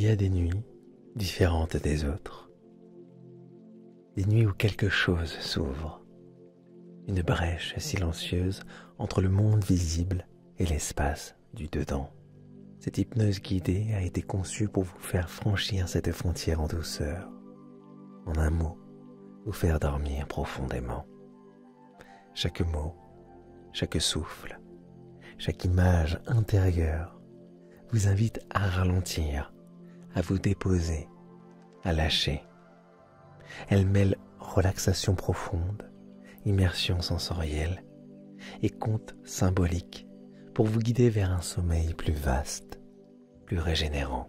y a des nuits différentes des autres. Des nuits où quelque chose s'ouvre. Une brèche silencieuse entre le monde visible et l'espace du dedans. Cette hypnose guidée a été conçue pour vous faire franchir cette frontière en douceur. En un mot, vous faire dormir profondément. Chaque mot, chaque souffle, chaque image intérieure vous invite à ralentir, à vous déposer, à lâcher. Elle mêle relaxation profonde, immersion sensorielle et conte symbolique pour vous guider vers un sommeil plus vaste, plus régénérant.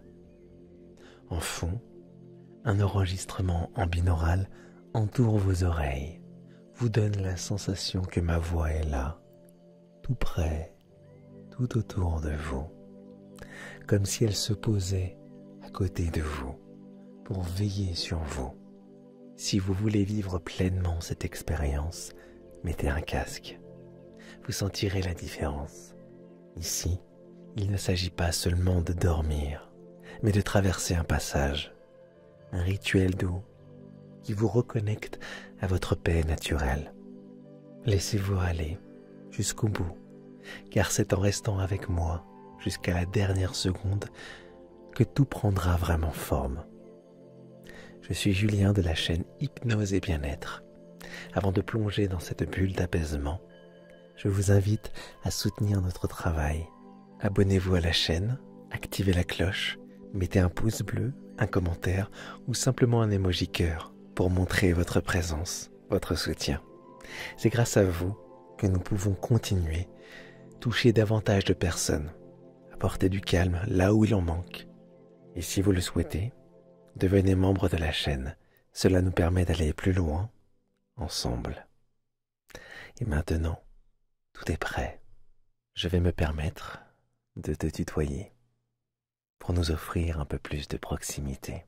En fond, un enregistrement en binaural entoure vos oreilles, vous donne la sensation que ma voix est là, tout près, tout autour de vous, comme si elle se posait à côté de vous pour veiller sur vous. Si vous voulez vivre pleinement cette expérience, mettez un casque. Vous sentirez la différence. Ici, il ne s'agit pas seulement de dormir, mais de traverser un passage, un rituel doux qui vous reconnecte à votre paix naturelle. Laissez-vous aller jusqu'au bout, car c'est en restant avec moi jusqu'à la dernière seconde que tout prendra vraiment forme. Je suis Julien de la chaîne Hypnose et Bien-être. Avant de plonger dans cette bulle d'apaisement, je vous invite à soutenir notre travail. Abonnez-vous à la chaîne, activez la cloche, mettez un pouce bleu, un commentaire ou simplement un emoji cœur pour montrer votre présence, votre soutien. C'est grâce à vous que nous pouvons continuer, toucher davantage de personnes, apporter du calme là où il en manque. Et si vous le souhaitez, devenez membre de la chaîne. Cela nous permet d'aller plus loin, ensemble. Et maintenant, tout est prêt. Je vais me permettre de te tutoyer pour nous offrir un peu plus de proximité.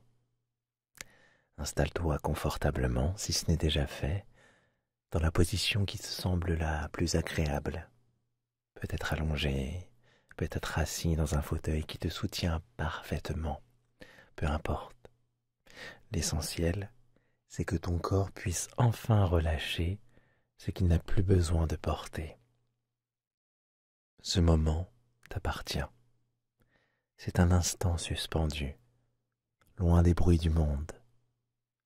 Installe-toi confortablement, si ce n'est déjà fait, dans la position qui te semble la plus agréable. Peut-être allongé, peut-être assis dans un fauteuil qui te soutient parfaitement. Peu importe. L'essentiel, c'est que ton corps puisse enfin relâcher ce qu'il n'a plus besoin de porter. Ce moment t'appartient. C'est un instant suspendu, loin des bruits du monde,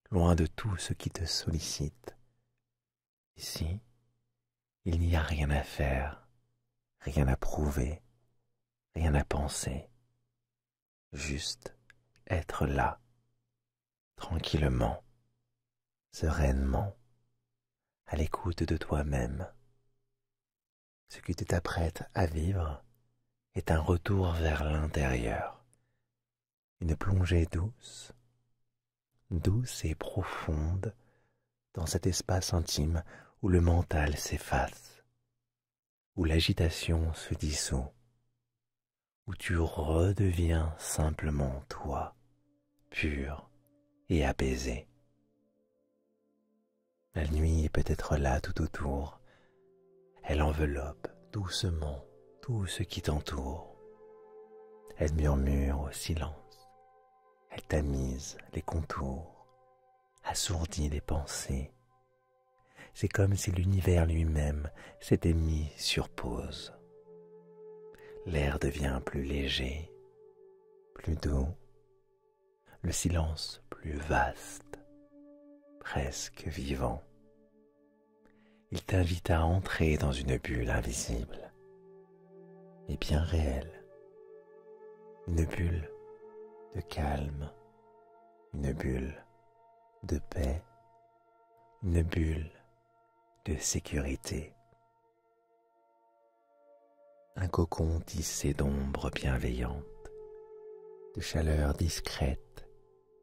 loin de tout ce qui te sollicite. Ici, il n'y a rien à faire, rien à prouver, rien à penser, juste être là, tranquillement, sereinement, à l'écoute de toi-même. Ce que tu t'apprêtes à vivre est un retour vers l'intérieur, une plongée douce, douce et profonde dans cet espace intime où le mental s'efface, où l'agitation se dissout, où tu redeviens simplement toi, pur et apaisé. La nuit est peut-être là tout autour. Elle enveloppe doucement tout ce qui t'entoure. Elle murmure au silence. Elle tamise les contours, assourdit les pensées. C'est comme si l'univers lui-même s'était mis sur pause. L'air devient plus léger, plus doux, le silence plus vaste, presque vivant. Il t'invite à entrer dans une bulle invisible et bien réelle, une bulle de calme, une bulle de paix, une bulle de sécurité. Un cocon tissé d'ombres bienveillantes, de chaleur discrète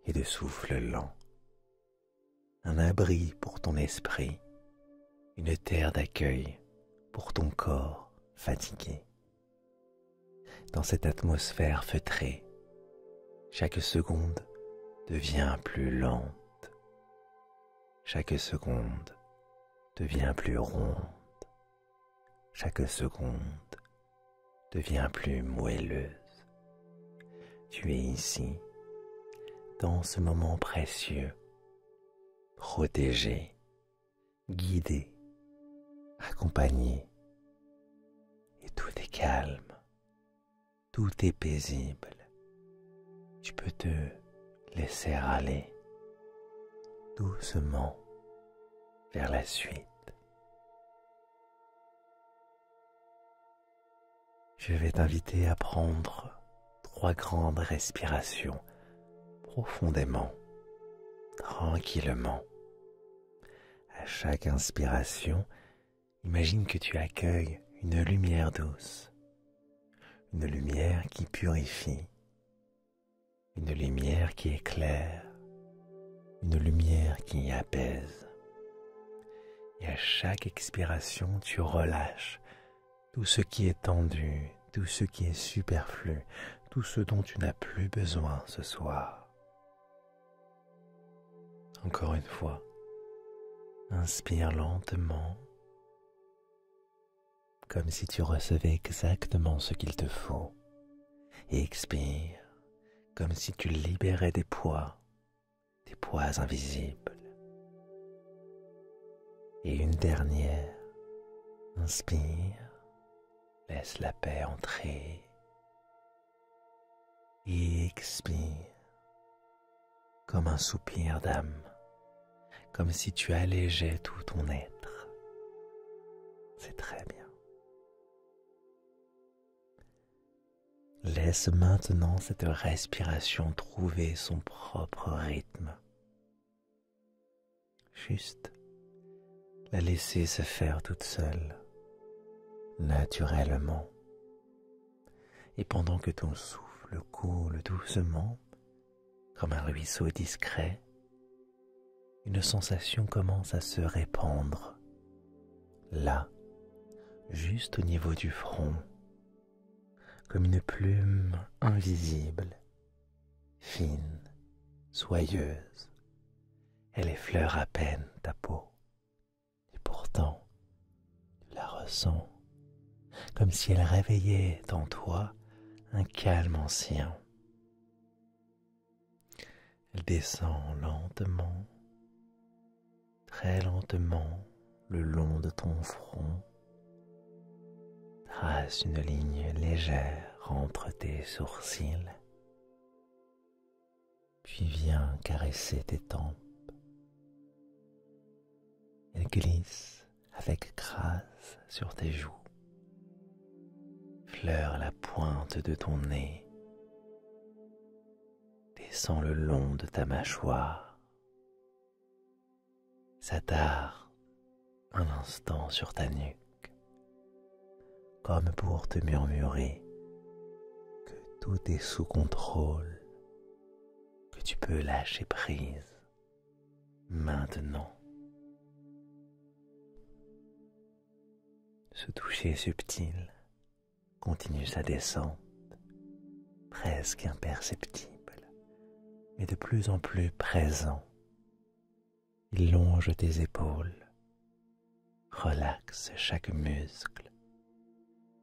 et de souffle lent. Un abri pour ton esprit, une terre d'accueil pour ton corps fatigué. Dans cette atmosphère feutrée, chaque seconde devient plus lente. Chaque seconde devient plus ronde. Chaque seconde devient plus moelleuse. Tu es ici, dans ce moment précieux, protégé, guidé, accompagné, et tout est calme, tout est paisible. Tu peux te laisser aller doucement vers la suite. Je vais t'inviter à prendre 3 grandes respirations profondément, tranquillement. À chaque inspiration, imagine que tu accueilles une lumière douce, une lumière qui purifie, une lumière qui éclaire, une lumière qui apaise. Et à chaque expiration, tu relâches tout ce qui est tendu, tout ce qui est superflu, tout ce dont tu n'as plus besoin ce soir. Encore une fois, inspire lentement, comme si tu recevais exactement ce qu'il te faut, et expire, comme si tu libérais des poids invisibles. Et une dernière, inspire, laisse la paix entrer, et expire, comme un soupir d'âme, comme si tu allégeais tout ton être. C'est très bien. Laisse maintenant cette respiration trouver son propre rythme. Juste la laisser se faire toute seule, naturellement. Et pendant que ton souffle coule doucement, comme un ruisseau discret, une sensation commence à se répandre, là, juste au niveau du front, comme une plume invisible, fine, soyeuse. Elle effleure à peine ta peau, et pourtant, tu la ressens, comme si elle réveillait en toi un calme ancien. Elle descend lentement, très lentement, le long de ton front, trace une ligne légère entre tes sourcils, puis vient caresser tes tempes. Elle glisse avec grâce sur tes joues, fleure la pointe de ton nez, descend le long de ta mâchoire, s'attarde un instant sur ta nuque, comme pour te murmurer que tout est sous contrôle, que tu peux lâcher prise maintenant. Ce toucher subtil continue sa descente, presque imperceptible, mais de plus en plus présent. Il longe tes épaules, relaxe chaque muscle,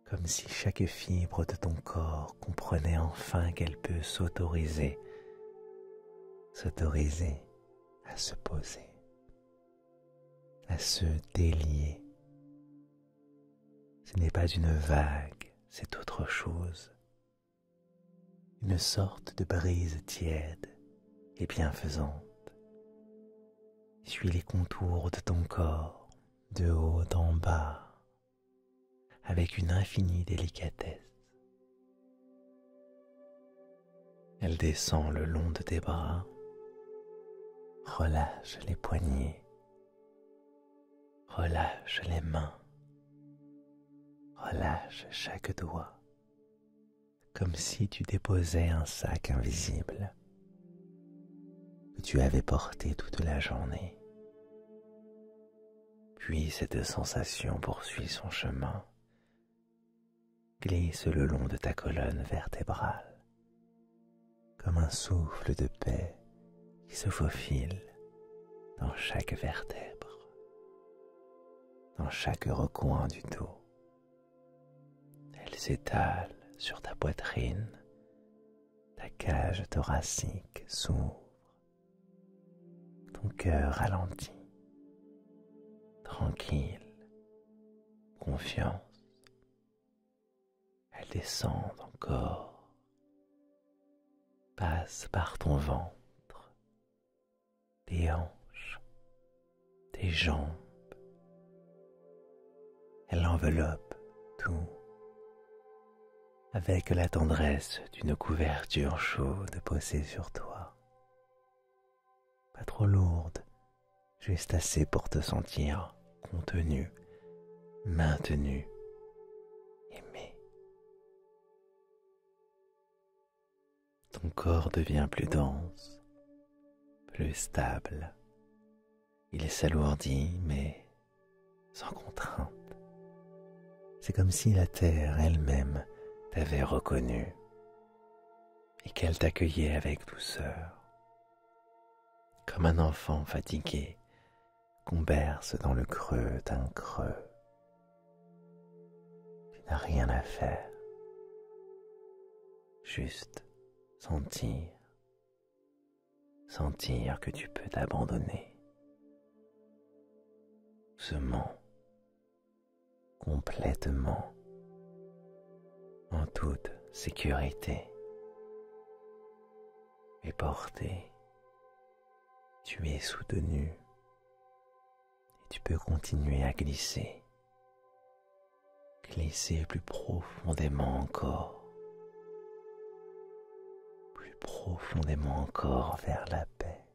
comme si chaque fibre de ton corps comprenait enfin qu'elle peut s'autoriser à se poser, à se délier. Ce n'est pas une vague, c'est autre chose. Une sorte de brise tiède et bienfaisante. Suis les contours de ton corps, de haut en bas, avec une infinie délicatesse. Elle descend le long de tes bras, relâche les poignets, relâche les mains, relâche chaque doigt, comme si tu déposais un sac invisible que tu avais porté toute la journée. Puis cette sensation poursuit son chemin, glisse le long de ta colonne vertébrale, comme un souffle de paix qui se faufile dans chaque vertèbre, dans chaque recoin du dos. Elle s'étale sur ta poitrine, ta cage thoracique s'ouvre, ton cœur ralentit, tranquille, confiance. Elle descend encore, passe par ton ventre, tes hanches, tes jambes. Elle enveloppe tout avec la tendresse d'une couverture chaude posée sur toi. Pas trop lourde, juste assez pour te sentir contenu, maintenu, aimé. Ton corps devient plus dense, plus stable. Il s'alourdit, mais sans contrainte. C'est comme si la terre elle-même t'avait reconnu et qu'elle t'accueillait avec douceur, comme un enfant fatigué qu'on berce dans le creux d'un creux. Tu n'as rien à faire, juste sentir que tu peux t'abandonner, doucement, complètement, en toute sécurité. Et porté, tu es soutenu et tu peux continuer à glisser, glisser plus profondément encore vers la paix.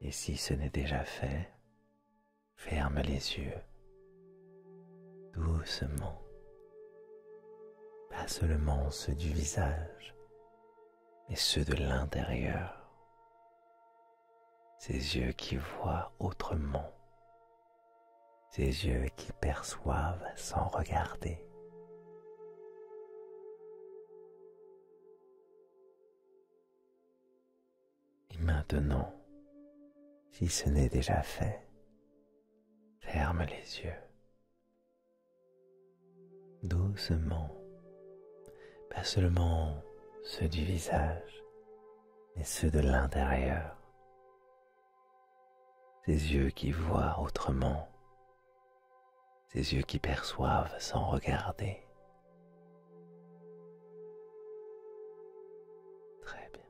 Et si ce n'est déjà fait, ferme les yeux, doucement, pas seulement ceux du visage, mais ceux de l'intérieur, ces yeux qui voient autrement, ces yeux qui perçoivent sans regarder. Et maintenant, si ce n'est déjà fait, ferme les yeux. Doucement, pas seulement ceux du visage, mais ceux de l'intérieur. Ces yeux qui voient autrement, ces yeux qui perçoivent sans regarder. Très bien.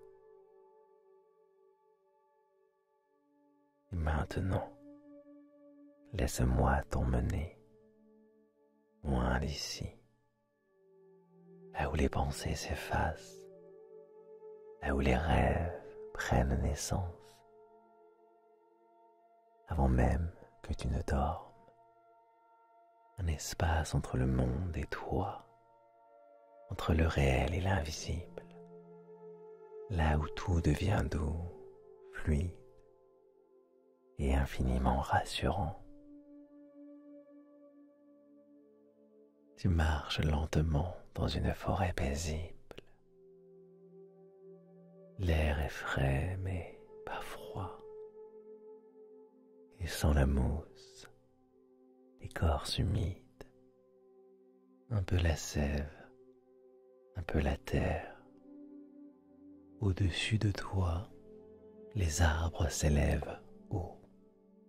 Et maintenant, laisse-moi t'emmener loin d'ici, là où les pensées s'effacent, là où les rêves prennent naissance, avant même que tu ne dormes. Un espace entre le monde et toi, entre le réel et l'invisible, là où tout devient doux, fluide et infiniment rassurant. Tu marches lentement dans une forêt paisible. L'air est frais mais pas froid. Et sans la mousse, l'écorce humide, un peu la sève, un peu la terre. Au-dessus de toi, les arbres s'élèvent haut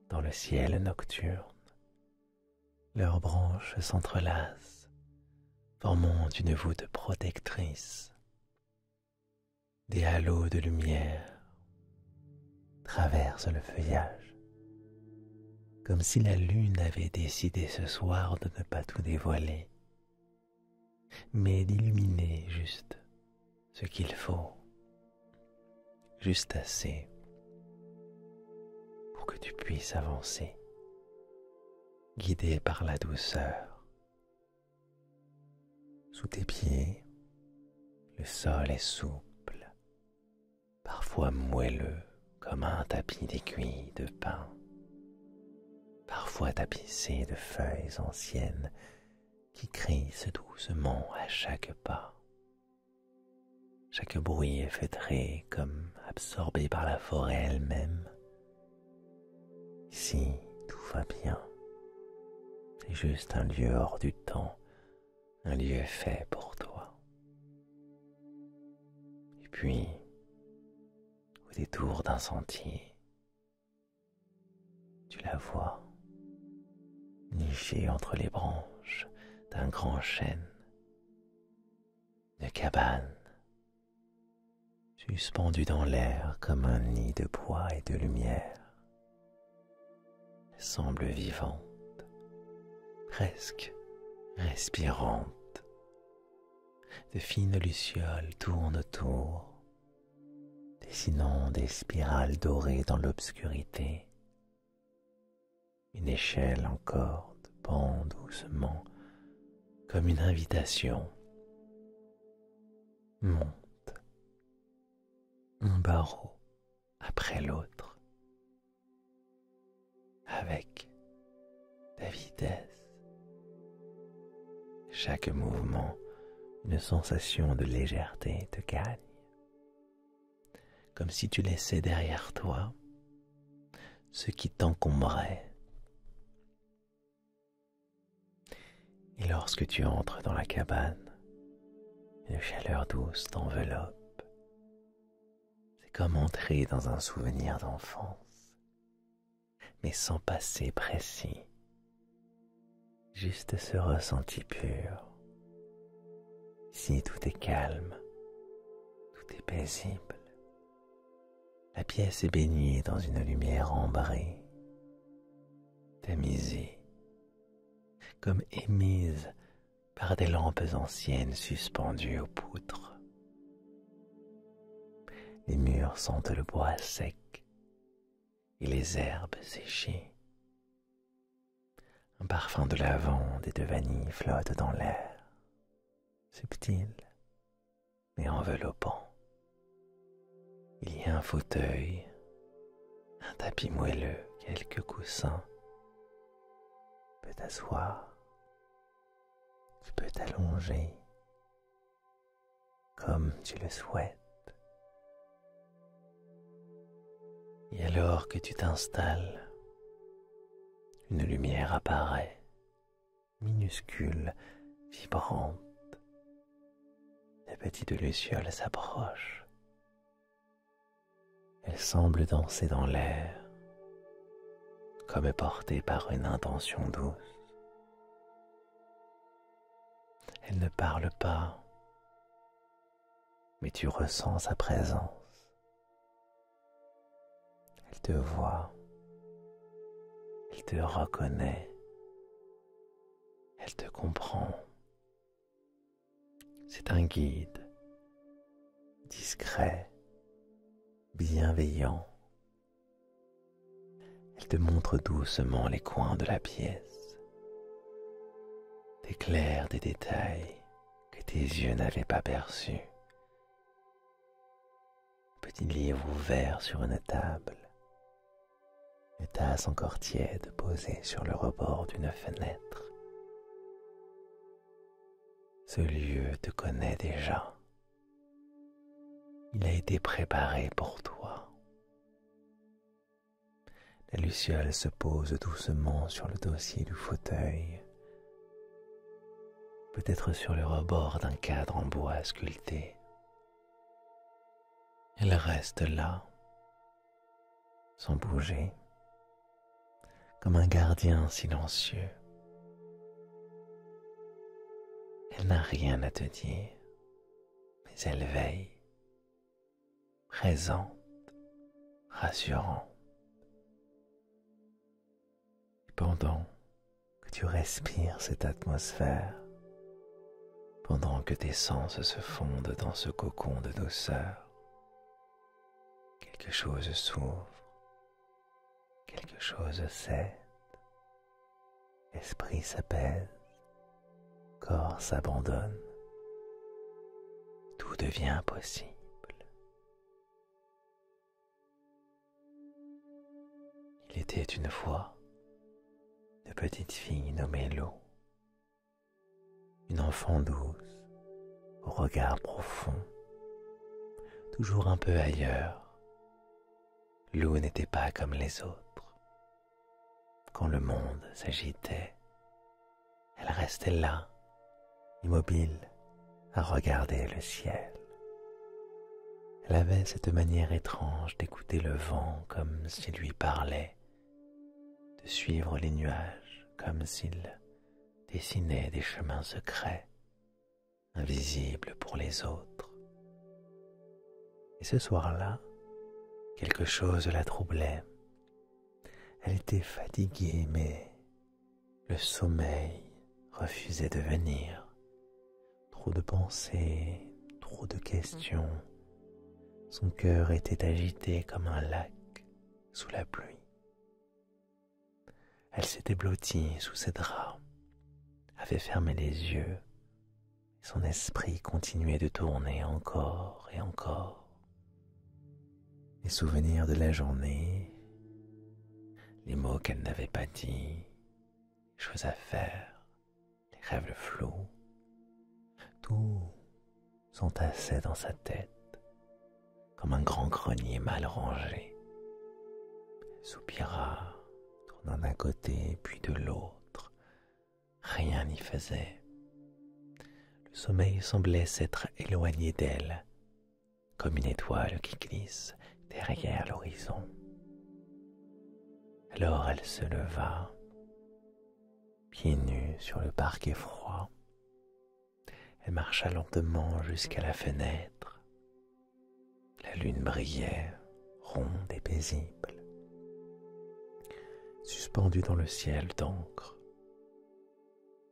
dans le ciel nocturne. Leurs branches s'entrelacent, formant une voûte protectrice. Des halos de lumière traversent le feuillage, comme si la lune avait décidé ce soir de ne pas tout dévoiler, mais d'illuminer juste ce qu'il faut, juste assez pour que tu puisses avancer, guidé par la douceur. Sous tes pieds, le sol est souple, parfois moelleux comme un tapis d'aiguilles de pin, parfois tapissé de feuilles anciennes qui crissent doucement à chaque pas. Chaque bruit est feutré comme absorbé par la forêt elle-même. Ici, tout va bien. C'est juste un lieu hors du temps, un lieu fait pour toi. Et Puis, au détour d'un sentier, tu la vois nichée entre les branches d'un grand chêne, une cabane suspendue dans l'air comme un nid de bois et de lumière. Elle semble vivante, presque respirante. De fines lucioles tournent autour, dessinant des spirales dorées dans l'obscurité. Une échelle en corde pend doucement comme une invitation. Monte, un barreau après l'autre, avec ta vitesse. Chaque mouvement, une sensation de légèreté te gagne, comme si tu laissais derrière toi ce qui t'encombrait. Et lorsque tu entres dans la cabane, une chaleur douce t'enveloppe. C'est comme entrer dans un souvenir d'enfance, mais sans passé précis. Juste ce ressenti pur. Ici, tout est calme, tout est paisible. La pièce est baignée dans une lumière ambrée, tamisée, comme émise par des lampes anciennes suspendues aux poutres. Les murs sentent le bois sec et les herbes séchées. Un parfum de lavande et de vanille flotte dans l'air, subtil mais enveloppant. Il y a un fauteuil, un tapis moelleux, quelques coussins. Tu peux t'asseoir, tu peux t'allonger comme tu le souhaites. Et alors que tu t'installes, une lumière apparaît, minuscule, vibrante. La petite luciole s'approche. Elle semble danser dans l'air, comme portée par une intention douce. Elle ne parle pas, mais tu ressens sa présence. Elle te voit, elle te reconnaît, elle te comprend. C'est un guide, discret, bienveillant. Elle te montre doucement les coins de la pièce, t'éclaire des détails que tes yeux n'avaient pas perçus. Un petit livre ouvert sur une table, une tasse encore tiède posée sur le rebord d'une fenêtre. Ce lieu te connaît déjà. Il a été préparé pour toi. La luciole se pose doucement sur le dossier du fauteuil, peut-être sur le rebord d'un cadre en bois sculpté. Elle reste là, sans bouger, comme un gardien silencieux. Elle n'a rien à te dire, mais elle veille, présente, rassurante. Et pendant que tu respires cette atmosphère, pendant que tes sens se fondent dans ce cocon de douceur, quelque chose s'ouvre, quelque chose cède, l'esprit s'apaise, corps s'abandonne, tout devient possible. Il était une fois une petite fille nommée Lou, une enfant douce, au regard profond, toujours un peu ailleurs. Lou n'était pas comme les autres. Quand le monde s'agitait, elle restait là, immobile, à regarder le ciel. Elle avait cette manière étrange d'écouter le vent comme s'il lui parlait, de suivre les nuages comme s'il dessinait des chemins secrets, invisibles pour les autres. Et ce soir-là, quelque chose la troublait. Elle était fatiguée, mais le sommeil refusait de venir. Trop de pensées, trop de questions. Son cœur était agité comme un lac sous la pluie. Elle s'était blottie sous ses draps, avait fermé les yeux, et son esprit continuait de tourner encore et encore. Les souvenirs de la journée, les mots qu'elle n'avait pas dit, les choses à faire, les rêves flous, tout s'entassait dans sa tête comme un grand grenier mal rangé. Elle soupira, tournant d'un côté puis de l'autre. Rien n'y faisait. Le sommeil semblait s'être éloigné d'elle, comme une étoile qui glisse derrière l'horizon. Alors elle se leva, pieds nus sur le parquet froid. Elle marcha lentement jusqu'à la fenêtre. La lune brillait, ronde et paisible, suspendue dans le ciel d'encre.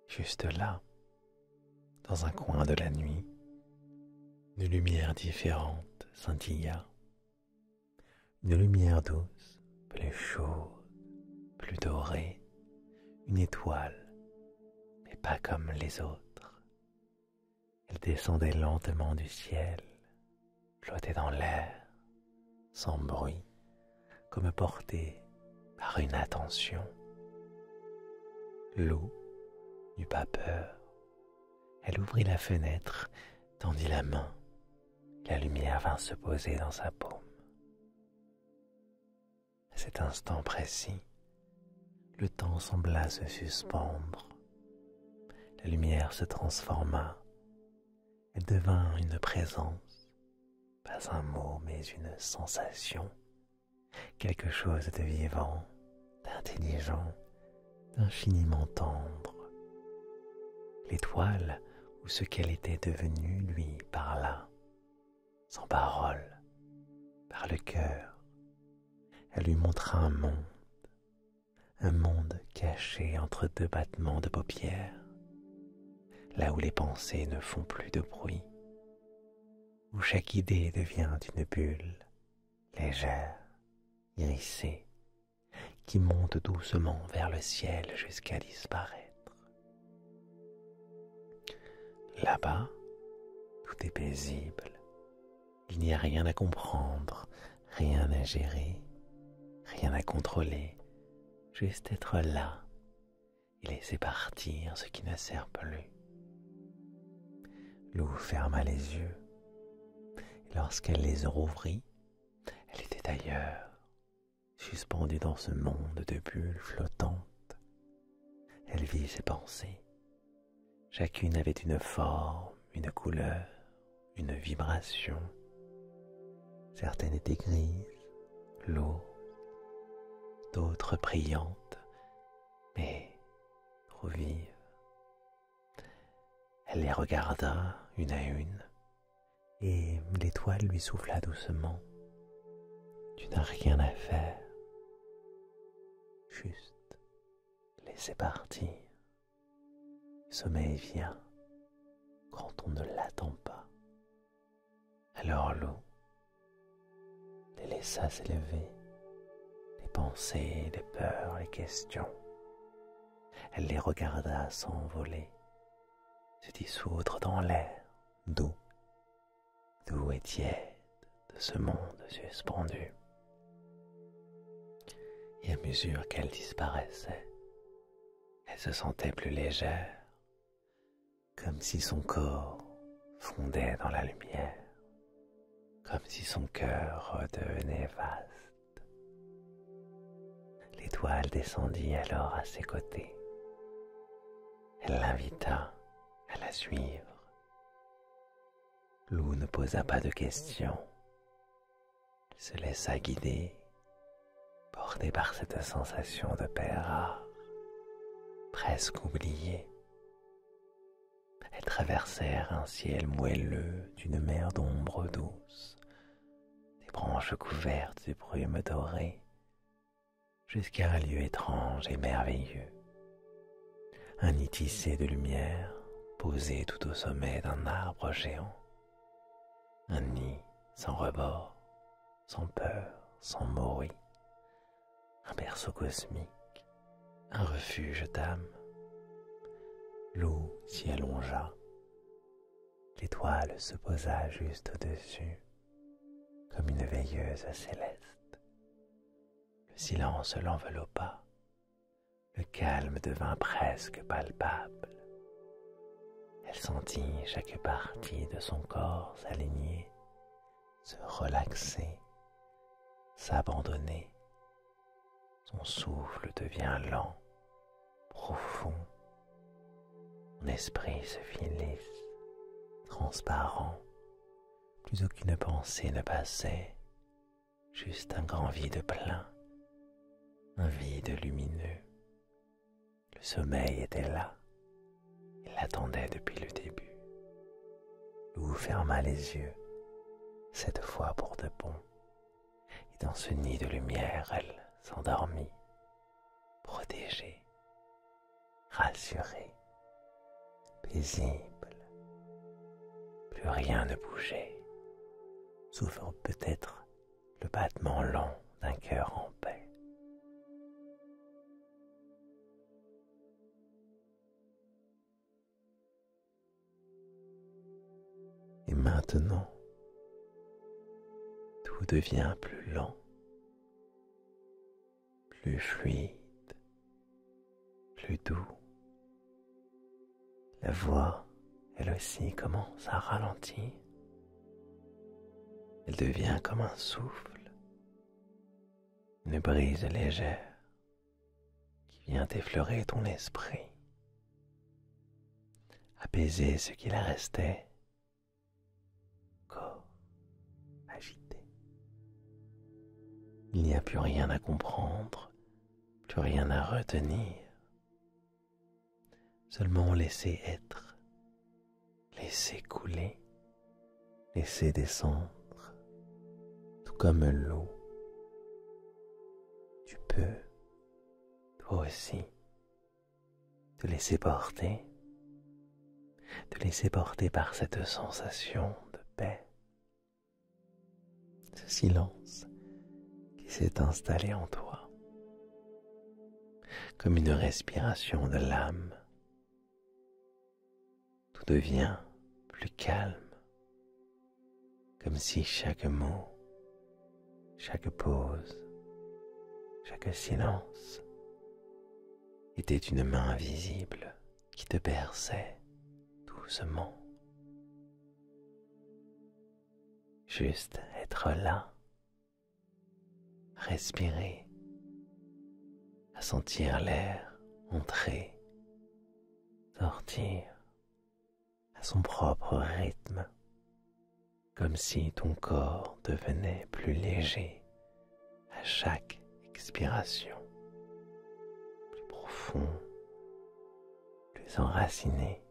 Juste là, dans un coin de la nuit, une lumière différente scintilla. Une lumière douce, plus chaude, plus dorée, une étoile, mais pas comme les autres. Elle descendait lentement du ciel, flottait dans l'air, sans bruit, comme portée par une attention. Lou n'eut pas peur. Elle ouvrit la fenêtre, tendit la main. La lumière vint se poser dans sa paume. À cet instant précis, le temps sembla se suspendre. La lumière se transforma. Elle devint une présence, pas un mot mais une sensation, quelque chose de vivant, d'intelligent, d'infiniment tendre. L'étoile ou ce qu'elle était devenue lui parla, sans parole, par le cœur. Elle lui montra un monde caché entre deux battements de paupières, là où les pensées ne font plus de bruit, où chaque idée devient une bulle, légère, irisée, qui monte doucement vers le ciel jusqu'à disparaître. Là-bas, tout est paisible, il n'y a rien à comprendre, rien à gérer, rien à contrôler, juste être là et laisser partir ce qui ne sert plus. Lou ferma les yeux, et lorsqu'elle les rouvrit, elle était ailleurs, suspendue dans ce monde de bulles flottantes. Elle vit ses pensées. Chacune avait une forme, une couleur, une vibration. Certaines étaient grises, lourdes, d'autres brillantes, mais trop vives. Elle les regarda une à une, et l'étoile lui souffla doucement. Tu n'as rien à faire, juste laisser partir. Le sommeil vient quand on ne l'attend pas. Alors Lou les laissa s'élever, les pensées, les peurs, les questions. Elle les regarda s'envoler, se dissoudre dans l'air doux et tiède de ce monde suspendu. Et à mesure qu'elle disparaissait, elle se sentait plus légère, comme si son corps fondait dans la lumière, comme si son cœur redevenait vaste. L'étoile descendit alors à ses côtés. Elle l'invita à la suivre. Lou ne posa pas de questions, se laissa guider, porté par cette sensation de paix rare, presque oubliée. Elles traversèrent un ciel moelleux d'une mer d'ombre douce, des branches couvertes de brume dorée, jusqu'à un lieu étrange et merveilleux. Un nid tissé de lumière posé tout au sommet d'un arbre géant. Un nid sans rebord, sans peur, sans mauris. Un berceau cosmique, un refuge d'âme. L'eau s'y allongea. L'étoile se posa juste au-dessus, comme une veilleuse céleste. Le silence l'enveloppa. Le calme devint presque palpable. Elle sentit chaque partie de son corps s'aligner, se relaxer, s'abandonner. Son souffle devient lent, profond. Son esprit se fit lisse, transparent. Plus aucune pensée ne passait, juste un grand vide plein, un vide lumineux. Le sommeil était là, il l'attendait depuis le début. Lou ferma les yeux, cette fois pour de bon, et dans ce nid de lumière, elle s'endormit, protégée, rassurée, paisible. Plus rien ne bougeait, sauf peut-être le battement lent d'un cœur en paix. Et maintenant, tout devient plus lent, plus fluide, plus doux. La voix, elle aussi, commence à ralentir. Elle devient comme un souffle, une brise légère qui vient effleurer ton esprit, apaiser ce qu'il restait, corps agité. Il n'y a plus rien à comprendre, plus rien à retenir, seulement laisser être, laisser couler, laisser descendre, tout comme l'eau. Tu peux, toi aussi, te laisser porter par cette sensation de paix, ce silence qui s'est installé en toi, comme une respiration de l'âme. Tout devient plus calme, comme si chaque mot, chaque pause, chaque silence était une main invisible qui te berçait doucement. Juste être là, respirer, à sentir l'air entrer, sortir à son propre rythme, comme si ton corps devenait plus léger à chaque expiration, plus profond, plus enraciné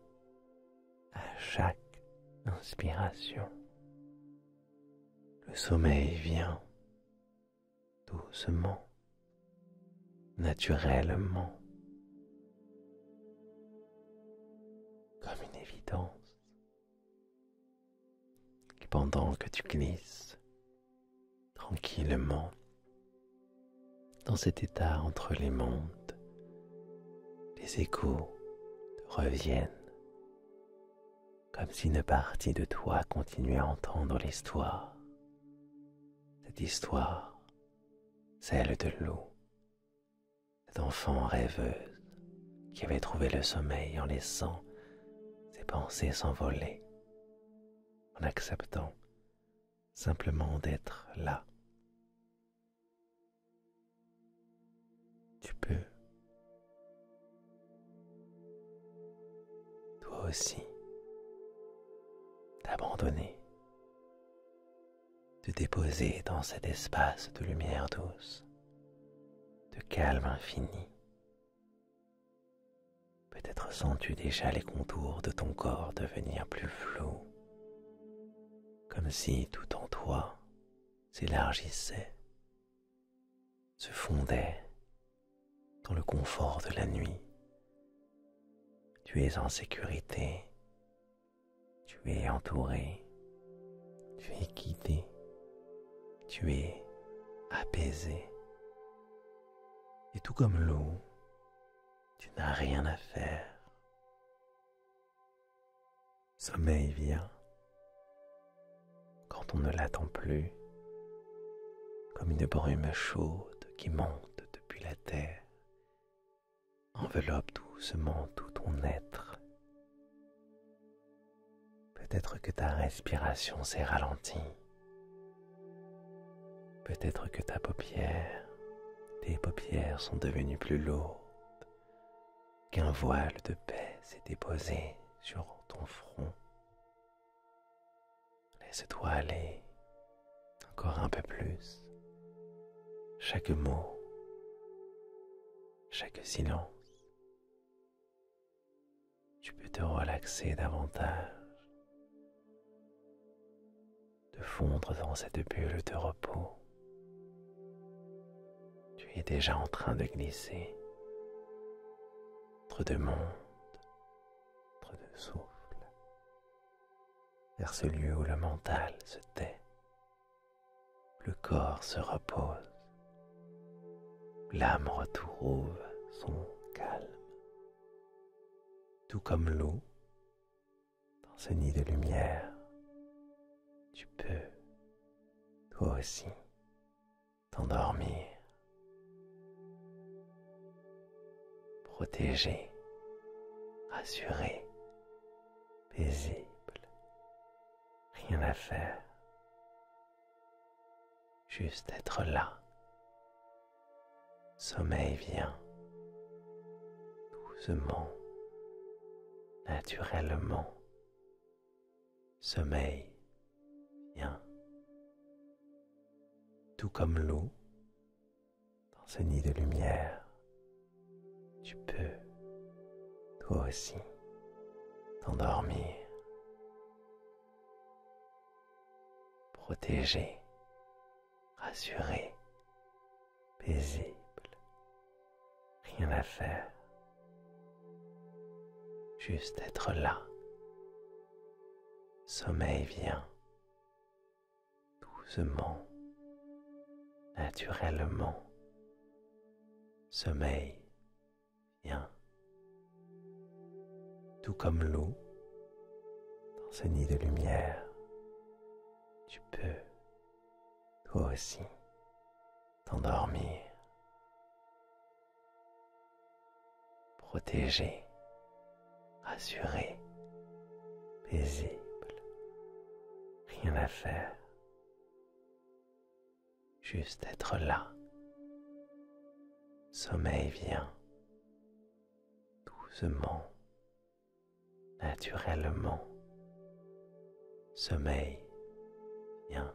à chaque inspiration. Le sommeil vient doucement, naturellement, comme une évidence. Et pendant que tu glisses tranquillement dans cet état entre les mondes, les échos te reviennent, comme si une partie de toi continuait à entendre l'histoire. Cette histoire, celle de l'eau, cette enfant rêveuse qui avait trouvé le sommeil en laissant ses pensées s'envoler, en acceptant simplement d'être là. Tu peux, toi aussi, t'abandonner, te déposer dans cet espace de lumière douce, de calme infini. Peut-être sens-tu déjà les contours de ton corps devenir plus flous, comme si tout en toi s'élargissait, se fondait dans le confort de la nuit. Tu es en sécurité, tu es entouré, tu es guidé, tu es apaisé. Et tout comme l'eau, tu n'as rien à faire. Sommeil vient quand on ne l'attend plus, comme une brume chaude qui monte depuis la terre, enveloppe doucement tout ton être. Peut-être que ta respiration s'est ralentie, peut-être que tes paupières sont devenues plus lourdes, qu'un voile de paix s'est déposé sur ton front. Laisse-toi aller encore un peu plus. Chaque mot, chaque silence, tu peux te relaxer davantage, de fondre dans cette bulle de repos. Tu es déjà en train de glisser entre deux mondes, entre deux souffles, vers ce lieu où le mental se tait, où le corps se repose, où l'âme retrouve son calme. Tout comme l'eau, dans ce nid de lumière, tu peux, toi aussi, t'endormir, protégé, rassuré, paisible, rien à faire, juste être là. Sommeil vient, doucement, naturellement. Sommeil vient, tout comme l'eau, dans ce nid de lumière, tu peux, toi aussi, t'endormir, protégé, rassuré, paisible, rien à faire, juste être là. Sommeil vient, doucement, naturellement. Sommeil vient, tout comme l'eau, dans ce nid de lumière, tu peux, toi aussi, t'endormir, protégé, rassuré, paisible, rien à faire, juste être là. Sommeil vient, doucement, naturellement. Sommeil vient.